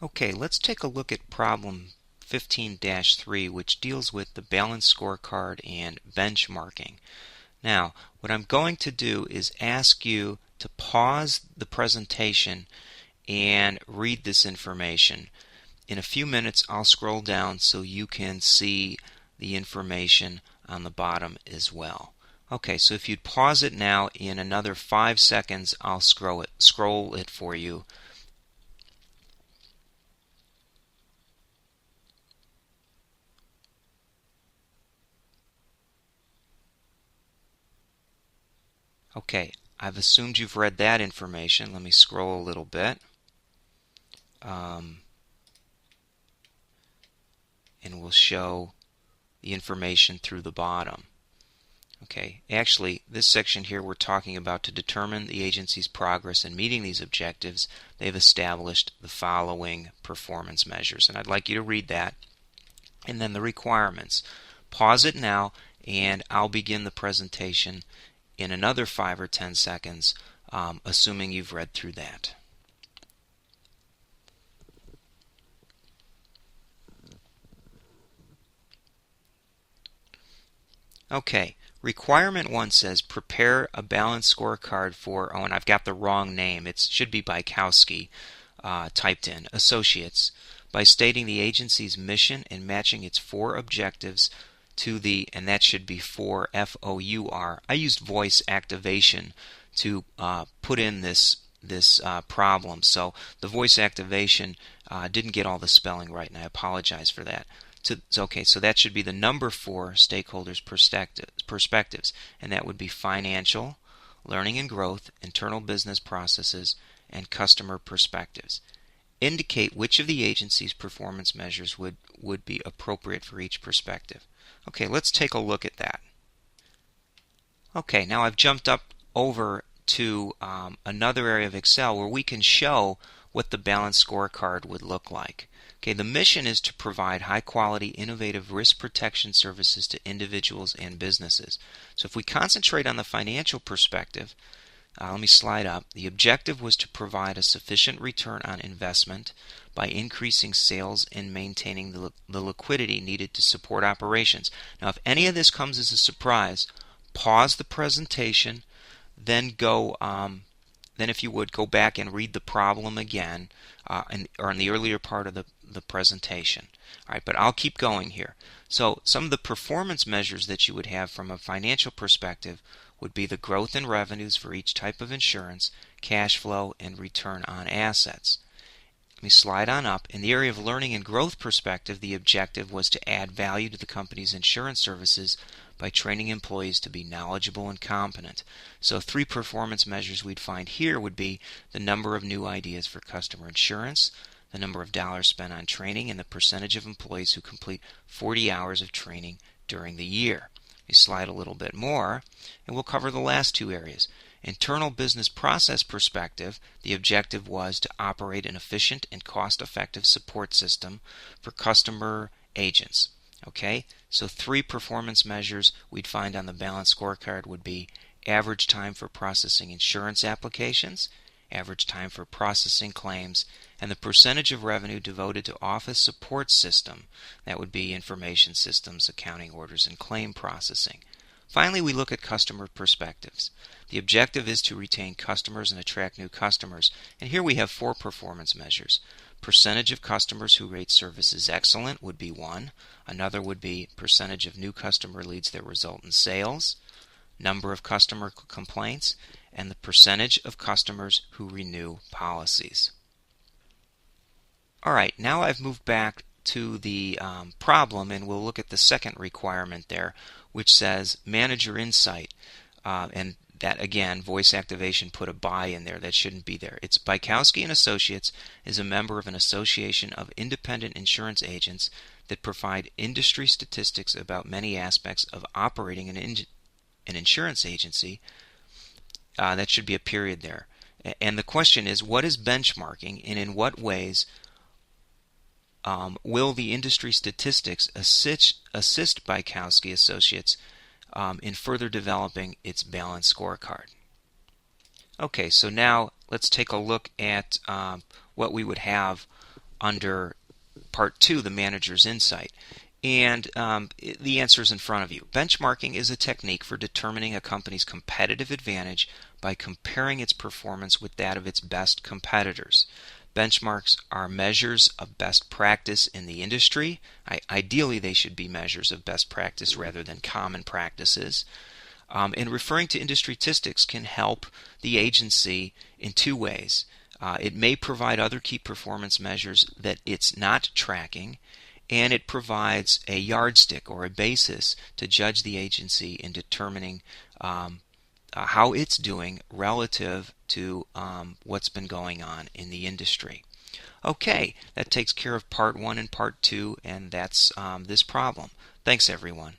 Okay, let's take a look at problem 15-3, which deals with the balanced scorecard and benchmarking. Now, what I'm going to do is ask you to pause the presentation and read this information. In a few minutes, I'll scroll down so you can see the information on the bottom as well. Okay, so if you'd pause it now, in another 5 seconds, I'll scroll it for you. Okay, I've assumed you've read that information. Let me scroll a little bit. And we'll show the information through the bottom. Okay, actually, this section here we're talking about to determine the agency's progress in meeting these objectives, they've established the following performance measures. And I'd like you to read that. And then the requirements. Pause it now, and I'll begin the presentation in another 5 or 10 seconds, assuming you've read through that. Okay, requirement 1 says prepare a balanced scorecard for, oh, and I've got the wrong name. It should be Bykowski typed in, Associates, by stating the agency's mission and matching its 4 objectives to the, and that should be for FOUR. I used voice activation to put in this problem, so the voice activation didn't get all the spelling right, and I apologize for that. Okay, so that should be the number 4 stakeholders' perspectives, and that would be financial, learning and growth, internal business processes, and customer perspectives. Indicate which of the agency's performance measures would be appropriate for each perspective. Okay, let's take a look at that. Okay, now I've jumped up over to another area of Excel where we can show what the balanced scorecard would look like. Okay, the mission is to provide high-quality, innovative risk protection services to individuals and businesses. So if we concentrate on the financial perspective, let me slide up. The objective was to provide a sufficient return on investment by increasing sales and maintaining the liquidity needed to support operations. Now, if any of this comes as a surprise, pause the presentation, then then if you would, go back and read the problem again, or in the earlier part of the presentation. All right, but I'll keep going here. So some of the performance measures that you would have from a financial perspective would be the growth in revenues for each type of insurance, cash flow, and return on assets. Let me slide on up. In the area of learning and growth perspective, the objective was to add value to the company's insurance services by training employees to be knowledgeable and competent. So 3 performance measures we'd find here would be the number of new ideas for customer insurance, the number of dollars spent on training, and the percentage of employees who complete 40 hours of training during the year. We slide a little bit more, and we'll cover the last 2 areas. Internal business process perspective, the objective was to operate an efficient and cost-effective support system for customer agents. Okay, so 3 performance measures we'd find on the balanced scorecard would be average time for processing insurance applications, average time for processing claims, and the percentage of revenue devoted to office support system. That would be information systems, accounting orders, and claim processing. Finally, we look at customer perspectives. The objective is to retain customers and attract new customers. And here we have 4 performance measures. Percentage of customers who rate services excellent would be 1. Another would be percentage of new customer leads that result in sales, number of customer complaints, and the percentage of customers who renew policies. All right, now I've moved back to the problem, and we'll look at the second requirement there, which says manager insight. And that, again, voice activation put a by in there. That shouldn't be there. It's Bykowski and Associates is a member of an association of independent insurance agents that provide industry statistics about many aspects of operating an insurance agency. That should be a period there. And the question is, what is benchmarking, and in what ways will the industry statistics assist Bykowski Associates in further developing its balanced scorecard? Okay, so now let's take a look at what we would have under Part 2, the Manager's Insight. And the answer is in front of you. Benchmarking is a technique for determining a company's competitive advantage by comparing its performance with that of its best competitors. Benchmarks are measures of best practice in the industry. Ideally, they should be measures of best practice rather than common practices. And referring to industry statistics can help the agency in two ways. It may provide other key performance measures that it's not tracking, and it provides a yardstick or a basis to judge the agency in determining how it's doing relative to what's been going on in the industry. Okay, that takes care of Part 1 and Part 2, and that's this problem. Thanks, everyone.